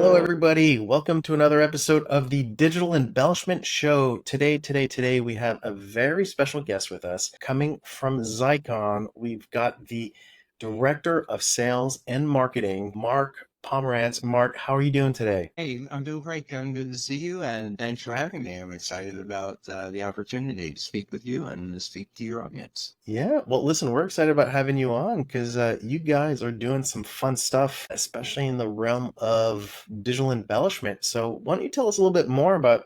Hello, everybody. Welcome to another episode of the Digital Embellishment Show. Today, we have a very special guest with us coming from Xeikon. We've got the Director of Sales and Marketing, Mark Pomerantz. Mark, how are you doing today? Hey, I'm doing great, Kevin. Good to see you, and thanks for having me. I'm excited about the opportunity to speak with you and to speak to your audience. Yeah, well, listen, we're excited about having you on because you guys are doing some fun stuff, especially in the realm of digital embellishment. So, why don't you tell us a little bit more about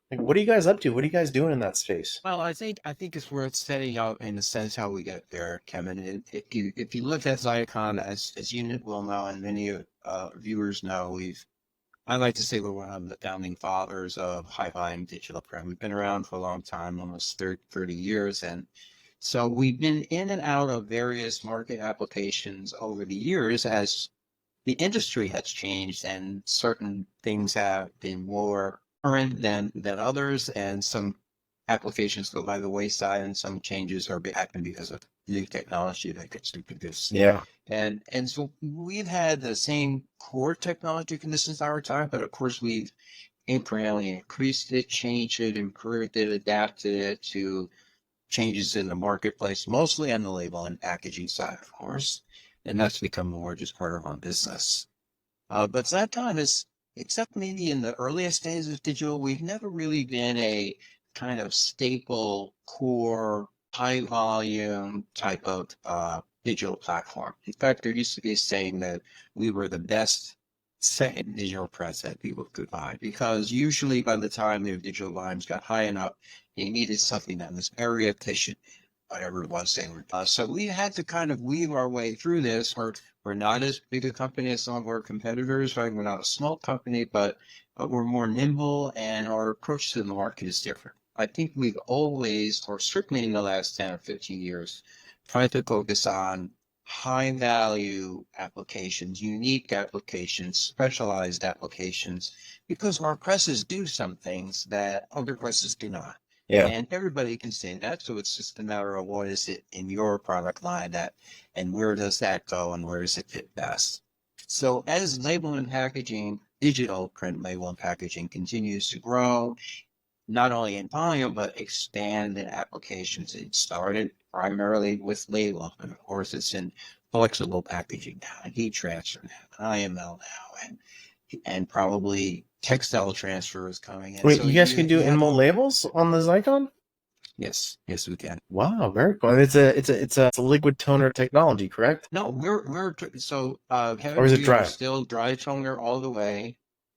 what are you guys up to? What are you guys doing in that space? Well, I think it's worth setting out in a sense how we get there, Kevin. If you look at Xeikon, as you will know, and many viewers know, I like to say we're one of the founding fathers of high volume digital print. We've been around for a long time, almost 30 years, and so we've been in and out of various market applications over the years as the industry has changed and certain things have been more current than others, and some applications go by the wayside, and some changes are happening because of new technology that gets introduced. Yeah. And so we've had the same core technology this our time, but of course we've incrementally increased it, changed it, improved it, adapted it to changes in the marketplace, mostly on the label and packaging side, of course. And that's become more just part of our business. But that time is, except maybe in the earliest days of digital, we've never really been a kind of staple, core, high volume type of digital platform. In fact, there used to be a saying that we were the best second digital press that people could buy, because usually by the time their digital volumes got high enough, they needed something that was very efficient, whatever it was they were. So we had to kind of weave our way through this. We're not as big a company as some of our competitors, right? We're not a small company, but we're more nimble, and our approach to the market is different. I think we've always, or certainly in the last 10 or 15 years, tried to focus on high value applications, unique applications, specialized applications, because our presses do some things that other presses do not. Yeah. And everybody can say that. So it's just a matter of what is it in your product line that, and where does that go, and where does it fit best? So as label and packaging, digital print label and packaging continues to grow, not only in volume, but expand in applications. It started primarily with label, and of course it's in flexible packaging now, and heat transfer now, and IML now, and probably textile transfer is coming in. Wait, So you guys can do you have Inmo labels on the Xeikon? yes, we can. Wow, very cool. And it's a liquid toner technology, correct? No, so Or Kevin, is it we are dry? still dry toner all the way.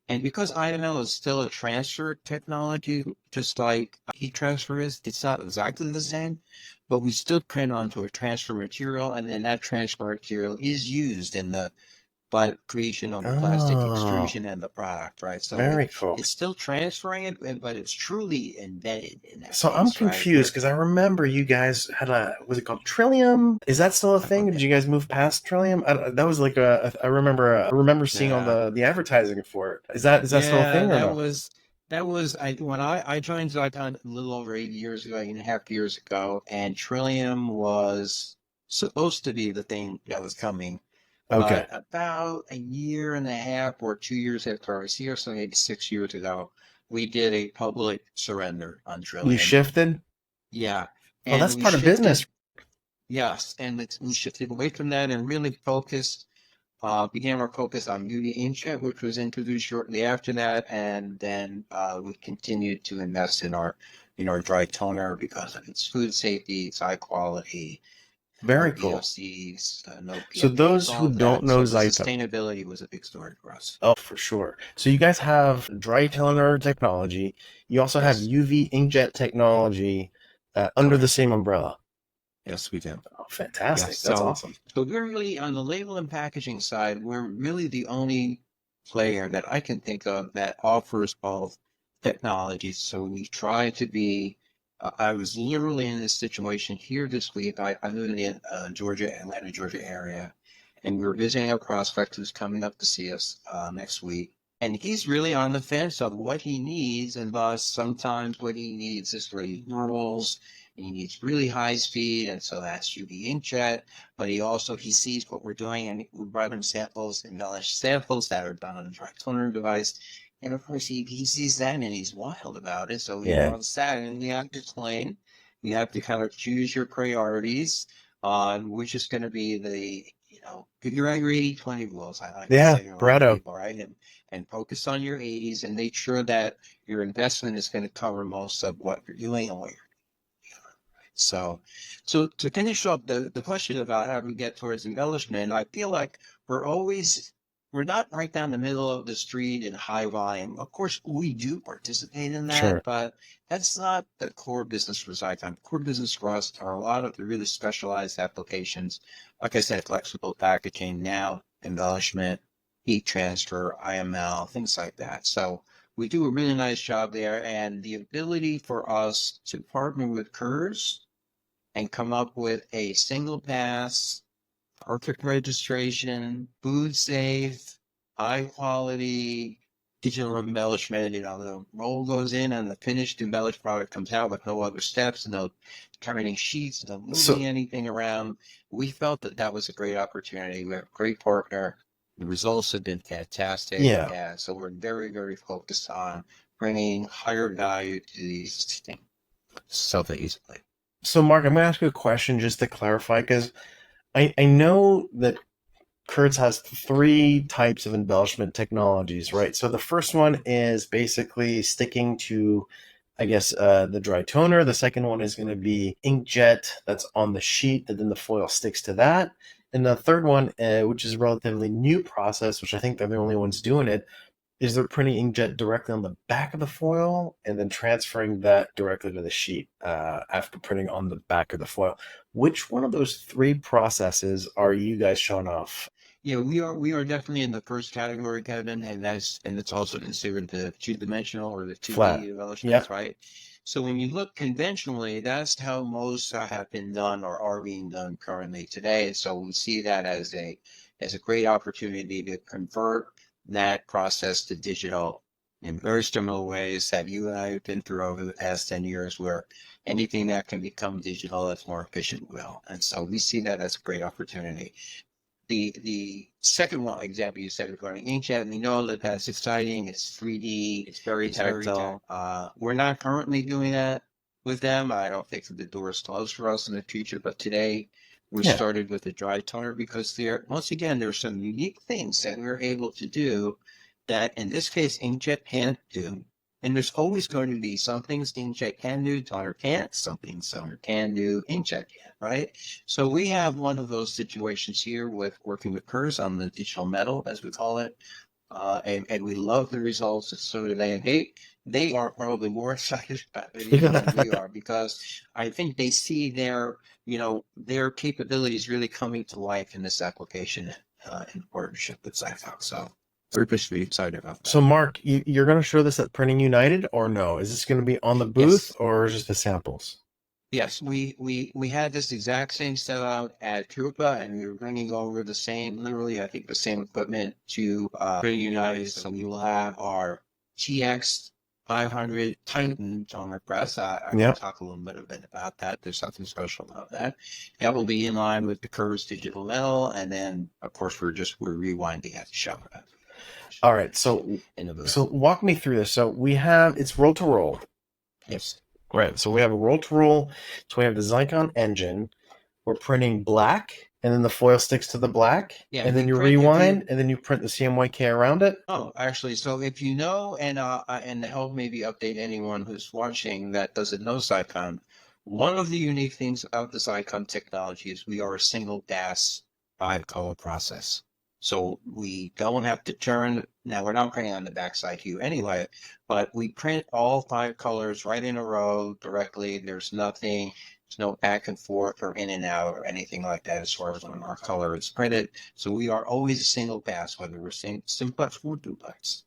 And because IML is still a transfer technology, just like heat transfer is, it's not exactly the same, but we still print onto a transfer material, and then that transfer material is used in the by creation of the plastic Oh, extrusion and the product, right? So very cool. it's still transferring it, but it's truly embedded in that So I'm case, right? confused because I remember you guys had was it called Trillium? Is that still a thing? Did you guys move past Trillium? That was like I remember seeing all Yeah. the advertising for it. Is that still a Yeah, thing or no? that was when I joined Xeikon a little over 8 years ago, 8.5 years ago, and Trillium was supposed to be the thing that was coming. Okay. But about a year and a half or 2 years after I was here, so maybe 6 years ago, we did a public surrender on You Trillium. shifted? Yeah, Well, and that's we part of business. shifted, yes, and we shifted away from that and really focused began our focus on beauty inkjet, which was introduced shortly after that, and then we continued to invest in our dry toner because of its food safety, its high quality, no Very cool. VOCs, no So PFAs, those all who of don't that. know So the Zyton, sustainability was a big story for us. oh, for sure. So you guys have dry toner technology. You also have Yes, UV inkjet technology under the correct. same umbrella. Yes, we do. Oh, Yes. fantastic. That's So, awesome. so we're really on the label and packaging side, we're really the only player that I can think of that offers both technologies. So we try to be, I was literally in this situation here this week. I live in the Georgia, Atlanta, Georgia area, and we were visiting a prospect who's coming up to see us next week. And he's really on the fence of what he needs, and thus sometimes what he needs is for normals, He needs really high speed, and so that's UV inkjet. But he sees what we're doing, and we brought him samples, embellished samples that are done on a dry toner device. And of course, he sees that and he's wild about it. So we Yeah. want that, and we have to explain. You have to kind of choose your priorities on which is going to be figure out your 80-20 rules. I like to Yeah, say to a lot of Pareto. people, right? And focus on your 80s and make sure that your investment is going to cover most of what you're doing and what you're doing. So to finish up the question about how we get towards embellishment, I feel like we're not right down the middle of the street in high volume. Of course, we do participate in that, Sure. but that's not the core business for Xeikon. Core business for us are a lot of the really specialized applications. Like I said, flexible packaging, now embellishment, heat transfer, IML, things like that. So we do a really nice job there, and the ability for us to partner with Kurz and come up with a single pass, perfect registration, food safe, high quality digital embellishment. The roll goes in and the finished embellished product comes out with no other steps, no turning sheets, no So, moving anything around. We felt that that was a great opportunity. We have a great partner. The results have been fantastic. yeah. Yeah, so we're very, very focused on bringing higher value to these things so easily. So, Mark, I'm going to ask you a question just to clarify, because I know that Kurz has three types of embellishment technologies, right? So the first one is basically sticking to, I guess, the dry toner. The second one is going to be inkjet that's on the sheet, and then the foil sticks to that. And the third one, which is a relatively new process, which I think they're the only ones doing it, is they're printing inkjet directly on the back of the foil and then transferring that directly to the sheet after printing on the back of the foil. Which one of those three processes are you guys showing off? Yeah, we are definitely in the first category, Kevin, and it's also considered the two-dimensional or the 2D Flat. embellishments, Yep. right? So when you look conventionally, that's how most have been done or are being done currently today. So we see that as a great opportunity to convert that process to digital in very similar ways that you and I have been through over the past 10 years, where anything that can become digital that's more efficient will. And so we see that as a great opportunity. The second one example you said regarding inkjet, we know that that's exciting. It's 3D. It's very tactile. We're not currently doing that with them. I don't think that the door is closed for us in the future, but today we Yeah. started with the dry toner because once again, there's some unique things that we're able to do that in this case inkjet can't do. And there's always going to be some things inkjet can do, toner can't, some things toner can do, inkjet can't, right? So we have one of those situations here with working with Kurz on the digital metal, as we call it, and we love the results. And so do they. And they are probably more excited about it even than we are, because I think they see their capabilities really coming to life in this application in partnership with Xeikon. So we're pretty excited about that. So, Mark, you're going to show this at Printing United or no? Is this going to be on the booth Yes. or just the samples? Yes, we had this exact same setup at Coupa, and we were bringing over literally, I think the same equipment to Pretty United. So we will have our TX 500 Titan toner press. I can Yep. talk a little bit about that. There's something special about that. That will be in line with the Curves digital metal, and then of course we're rewinding at the shop. All right. So, In the booth. so walk me through this. So we have it's roll to roll. Yes. Right. So we have a roll to roll. So we have the Xeikon engine. We're printing black, and then the foil sticks to the black, Yeah, and then you rewind, and then you print the CMYK around it. Oh, actually, so if you know, and to help maybe update anyone who's watching that doesn't know Xeikon, one of the unique things about the Xeikon technology is we are a single gas 5-color process. So we don't have to turn. Now we're not printing on the backside hue anyway, but we print all 5 colors right in a row directly. There's no back and forth or in and out or anything like that as far as when our color is printed. So we are always a single pass, whether we're simplex or duplex.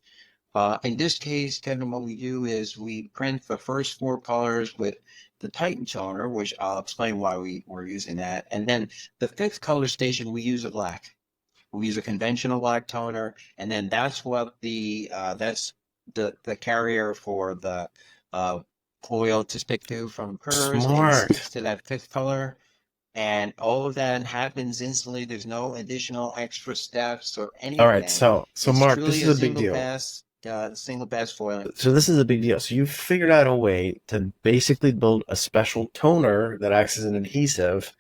In this case, Kevin, what we do is we print the first 4 colors with the Titan toner, which I'll explain why we're using that. And then the 5th color station, we use a black. We use a conventional black toner, and then that's what that's the carrier for the foil to stick to from Kurz, and it Smart. sticks to that fifth color. And all of that happens instantly. There's no additional extra steps or All right, anything. so It's Mark, this truly is a a big deal. single pass foiling. So this is a big deal. So you've figured out a way to basically build a special toner that acts as an adhesive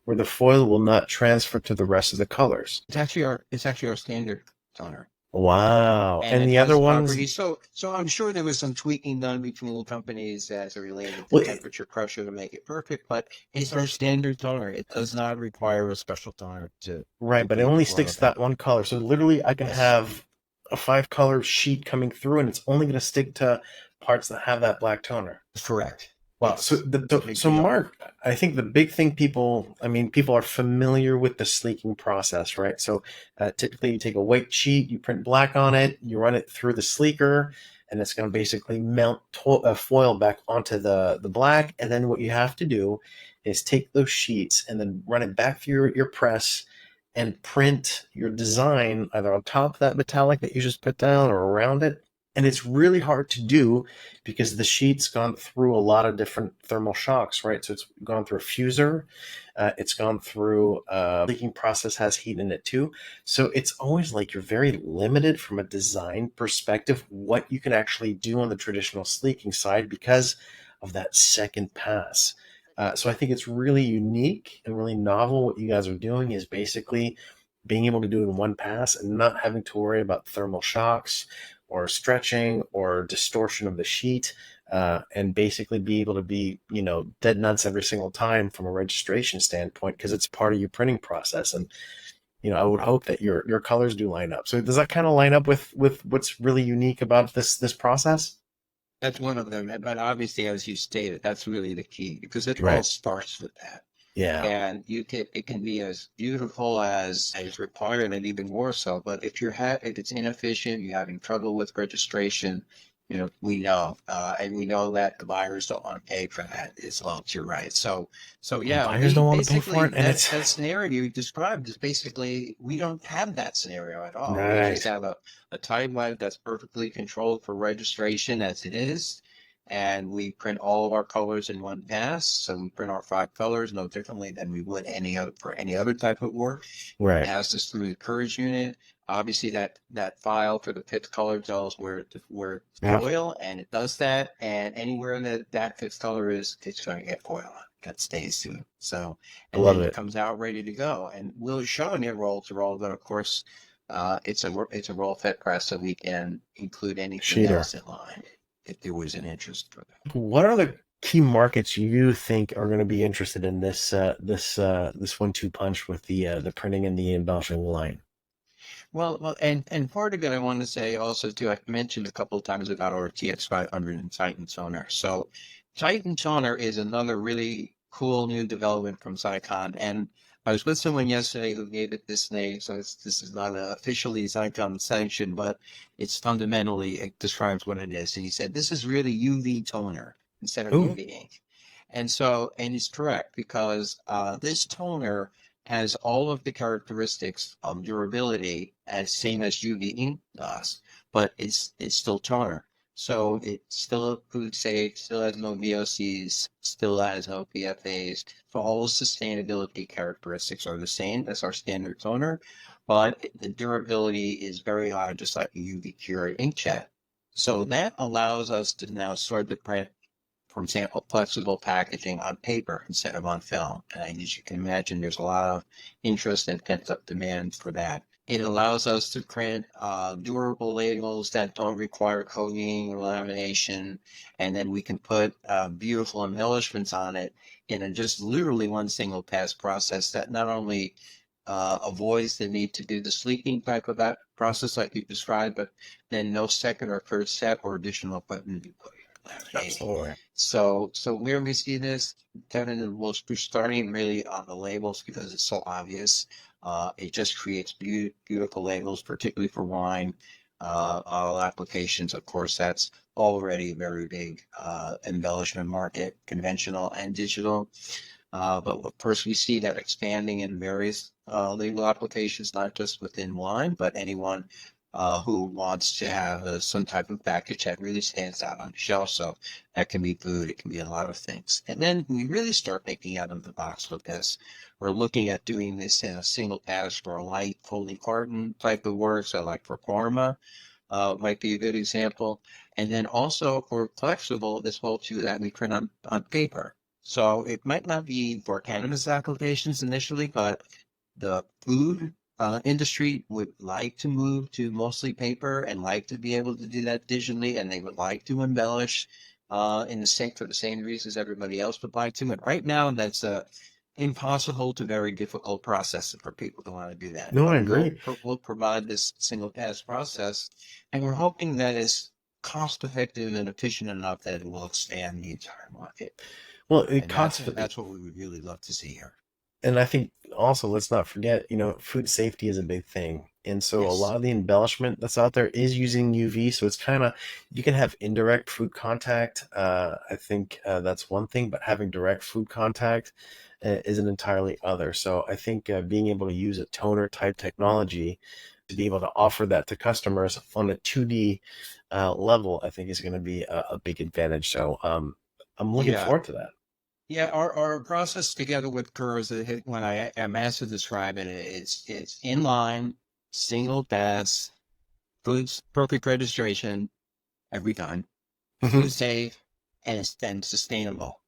where the foil will not transfer to the rest of the colors. It's actually our standard toner. Wow. And And it the other has ones, properties. So I'm sure there was some tweaking done between the companies as it related to well, temperature pressure to make it perfect, but it's our standard toner. It does not require a special toner to right, but it complete the only foil sticks to that effect. one color. So literally, I can Yes, have a 5 color sheet coming through, and it's only going to stick to parts that have that black toner. that's correct. Wow. So, It's a big deal. Mark, I think the big thing people are familiar with the sleeking process, right? So, typically you take a white sheet, you print black on it, you run it through the sleeker, and it's going to basically mount foil back onto the black. And then what you have to do is take those sheets and then run it back through your press and print your design either on top of that metallic that you just put down or around it. And it's really hard to do because the sheet's gone through a lot of different thermal shocks, right? So it's gone through a fuser, it's gone through leaking process has heat in it too. So it's always like you're very limited from a design perspective what you can actually do on the traditional sleeking side because of that second pass. So I think it's really unique and really novel. What you guys are doing is basically being able to do it in one pass and not having to worry about thermal shocks or stretching or distortion of the sheet, and basically be able to be, dead nuts every single time from a registration standpoint because it's part of your printing process. And I would hope that your colors do line up. So does that kind of line up with what's really unique about this process? That's one of them. But obviously, as you stated, that's really the key because it all Right. starts with that. Yeah. And it can be as beautiful as required and even more so. But if it's inefficient, you're having trouble with registration, we know, and we know that the buyers don't want to pay for that as long as you're right. So yeah, Buyers we don't want to pay for basically it, and it's that scenario you described is basically we don't have that scenario at all. We just right. have a timeline that's perfectly controlled for registration as it is, and we print all of our colors in one pass. So we print our 5 colors no differently than we would for any other type of work. Right. Pass this through the Courage unit. Obviously, that file for the fifth color tells where it's Yeah. foil, and it does that. And anywhere that fifth color is, it's going to get foil on. That stays to it. So, I and love then it it. comes out ready to go. And we'll show it roll to roll, but of course, it's a roll fed press, so we can include anything Sheeter. else in line if there was an interest for that. What are the key markets you think are going to be interested in this 1-2 punch with the printing and the embellishing line? Well, and part of it I want to say also too, I mentioned a couple of times about our TX500 and Titan toner. So Titan toner is another really cool new development from Xeikon. And I was with someone yesterday who gave it this name. So this is not officially Xeikon sanctioned, but it's fundamentally, it describes what it is. And he said, this is really UV toner instead of Ooh, UV ink. And he's correct because this toner has all of the characteristics of durability as same as UV ink does, but it's still toner. So it's still food safe, still has no VOCs, still has no PFAs. So all the sustainability characteristics are the same as our standard toner, but the durability is very high, just like a UV cured inkjet. So that allows us to now sort the print, for example, flexible packaging on paper instead of on film. And as you can imagine, there's a lot of interest and pent-up demand for that. It allows us to print durable labels that don't require coating or lamination, and then we can put beautiful embellishments on it in just literally one single pass process that not only avoids the need to do the sleeping type of that process like you described, but then no second or third step or additional equipment required. Laminating. absolutely. So where we see this, Kevin, we're starting really on the labels because it's so obvious. It just creates beautiful labels, particularly for wine. All applications, of course, that's already a very big embellishment market, conventional and digital. But of course, we see that expanding in various legal applications, not just within wine, but anyone who wants to have some type of package that really stands out on the shelf. So that can be food, it can be a lot of things. And then we really start thinking out of the box with this. We're looking at doing this in a single pass for a light folding carton type of work. So like for pharma, might be a good example. And then also for flexible, this whole too that we print on paper. So it might not be for cannabis applications initially, but the food industry would like to move to mostly paper and like to be able to do that digitally, and they would like to embellish in the same for the same reasons everybody else would like to. And right now, that's a impossible to very difficult process for people who want to do that. No, I But agree. we'll provide this single pass process, and we're hoping that it's cost effective and efficient enough that it will expand the entire market. Well, it And that's costs, that's what we would really love to see here. and I think also let's not forget, food safety is a big thing. And so a Yes. lot of the embellishment that's out there is using UV. So it's kind of, you can have indirect food contact. I think that's one thing, but having direct food contact is an entirely other. So I think being able to use a toner type technology to be able to offer that to customers on a 2D level, I think is going to be a big advantage. So I'm looking Yeah. forward to that. Yeah, our process together with Kurz, when I am asked to describe it, it's inline, single pass, food perfect registration every time, food Mhm. safe, and it's then sustainable.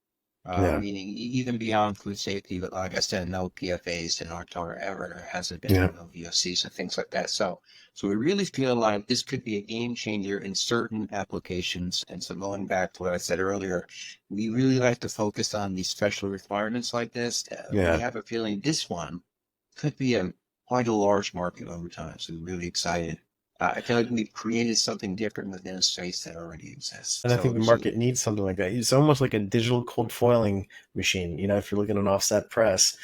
Yeah. Meaning even beyond food safety, but like I said, no PFAs in our toner ever. There hasn't been Yeah. no VOCs and things like that. So we really feel like this could be a game changer in certain applications. And so going back to what I said earlier, we really like to focus on these special requirements like this. We Yeah. have a feeling this one could be a quite a large market over time. So we're really excited. I feel like we've created something different within a space that already exists. And I So think the there's a market needs something like that. It's almost like a digital cold foiling machine. If you're looking at an offset press,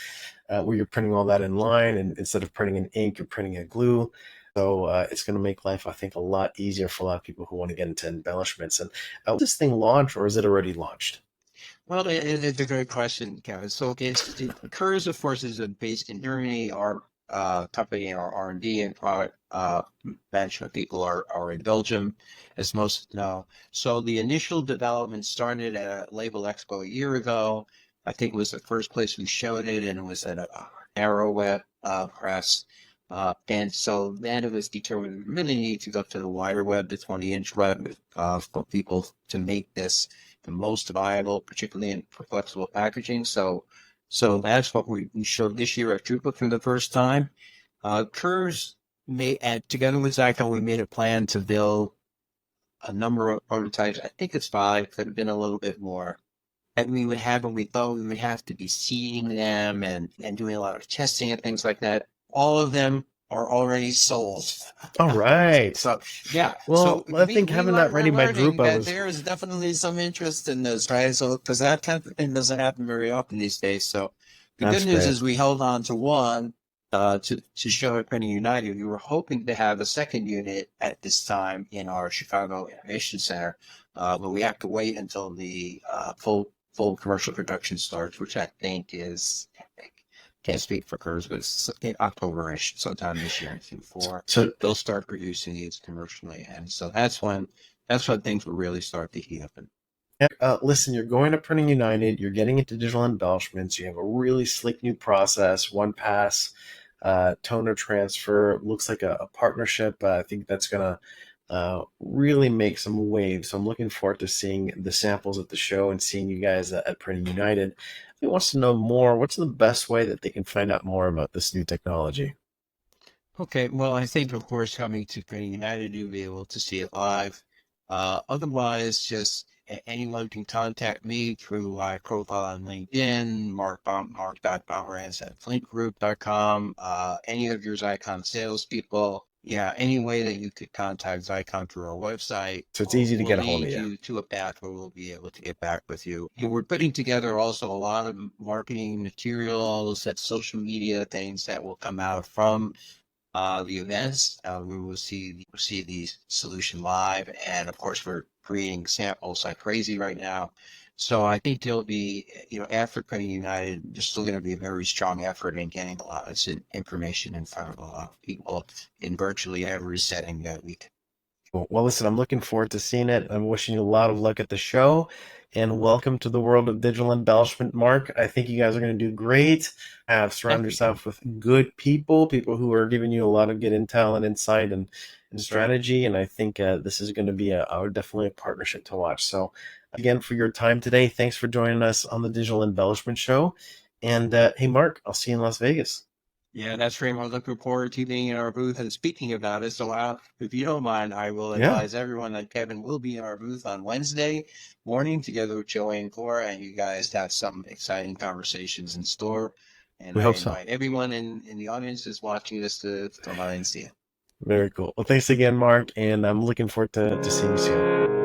where you're printing all that in line, and instead of printing an ink, you're printing a glue. So it's going to make life, I think, a lot easier for a lot of people who want to get into embellishments. And will this thing launch, or is it already launched? Well, it's a great question, Kevin. So Kurz, of course, is based in Germany. Our company, our R&D and product management people are in Belgium, as most know. So the initial development started at a Label Expo a year ago. I think it was the first place we showed it, and it was at a narrow web press. And so then it was determined we really need to go to the wider web, the 20-inch web, for people to make this the most viable, particularly in for flexible packaging. So that's what we showed this year at Drupa for the first time. Kurz together with Xeikon, we made a plan to build a number of prototypes. I think it's 5, could have been a little bit more. And we would have, and we thought we would have to be seeding them and doing a lot of testing and things like that. All of them are already sold. All right. So yeah, Well, so I think having that we're ready by learning Drupa that was, there is definitely some interest in this, right? So because that kind of thing doesn't happen very often these days. So the good that's news great. is we held on to one to show at Printing United. We were hoping to have a second unit at this time in our Chicago Innovation Center, but we have to wait until the full commercial production starts, which I think is. Can't speak for Kurz, but it's in October-ish, sometime this year in Q4 So they'll start producing these commercially, and so that's when things will really start to heat up. And listen, you're going to Printing United, you're getting into digital embellishments, you have a really slick new process, one pass, toner transfer, looks like a partnership. I think that's going to really make some waves. So I'm looking forward to seeing the samples at the show and seeing you guys at Printing United. If he wants to know more, what's the best way that they can find out more about this new technology? okay, well, I think of course coming to Printing United, you'll be able to see it live. Otherwise, just anyone can contact me through my profile on LinkedIn, mark.pomerantz at flintgroup.com. Any of your Xeikon salespeople, yeah, any way that you could contact Xeikon through our website So it's easy to will get a hold of lead you. you to a path where we'll be able to get back with you. And we're putting together also a lot of marketing materials, that social media things that will come out from the events. We will see the solution live, and of course, we're creating samples like crazy right now. So I think there'll be, Africa United, there's still going to be a very strong effort in getting a lot of information in front of a lot of people in virtually every setting that we can. Cool. Well, listen, I'm looking forward to seeing it. I'm wishing you a lot of luck at the show, and welcome to the world of digital embellishment, Mark. I think you guys are going to do great. Surround Thank you. yourself with good people, people who are giving you a lot of good intel and insight and strategy. And I think this is going to be definitely a partnership to watch. So, again, for your time today, thanks for joining us on the Digital Embellishment Show. And hey, Mark, I'll see you in Las Vegas. Yeah, that's great. I'm looking forward to being in our booth. And speaking about it, so if you don't mind, I will Yeah, advise everyone that Kevin will be in our booth on Wednesday morning together with Joey and Cora, and you guys have some exciting conversations in store. And we I hope so. invite everyone in the audience that's watching this to come out and see it. Very cool. Well, thanks again, Mark, and I'm looking forward to seeing you soon.